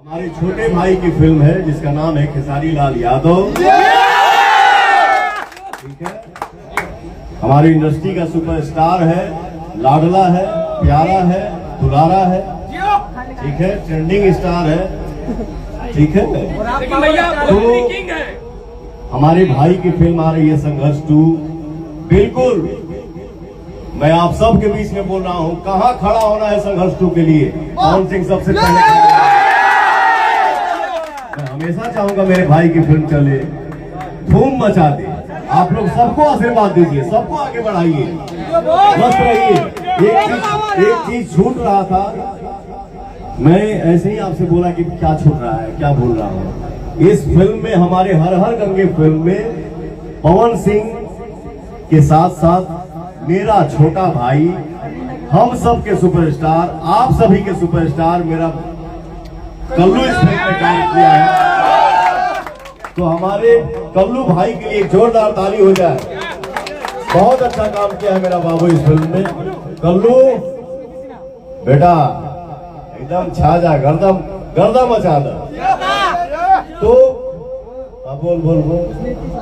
हमारे छोटे भाई की फिल्म है जिसका नाम है खेसारी लाल यादव। ठीक है, हमारी इंडस्ट्री का सुपरस्टार है, लाडला है, प्यारा है, दुलारा है। ठीक है, ट्रेंडिंग स्टार है। ठीक है, तो हमारे भाई की फिल्म आ रही है संघर्ष 2। बिल्कुल मैं आप सब के बीच में बोल रहा हूं, कहां खड़ा होना है संघर्ष 2 के लिए। पवन सिंह सबसे पहले। मैं हमेशा चाहूंगा मेरे भाई की फिल्म चले, धूम मचा दे। आप लोग सबको आशीर्वाद दीजिए, सबको आगे बढ़ाइए, मस्त रहिए। एक चीज छूट रहा था, मैं ऐसे ही आपसे बोला कि क्या छूट रहा है, क्या बोल रहा हूं। इस फिल्म में, हमारे हर हर गंगे फिल्म में पवन सिंह के साथ साथ मेरा छोटा भाई, हम सब के सुपरस्टार, आप सभी के सुपरस्टार मेरा कल्लू इस फिल्म में काम किया है। तो हमारे कल्लू भाई के लिए जोरदार ताली हो जाए। बहुत अच्छा काम किया है मेरा बाबू इस फिल्म में। कल्लू बेटा एकदम छा जा, गर्दा मचा दो। तो बोल बोल बोल।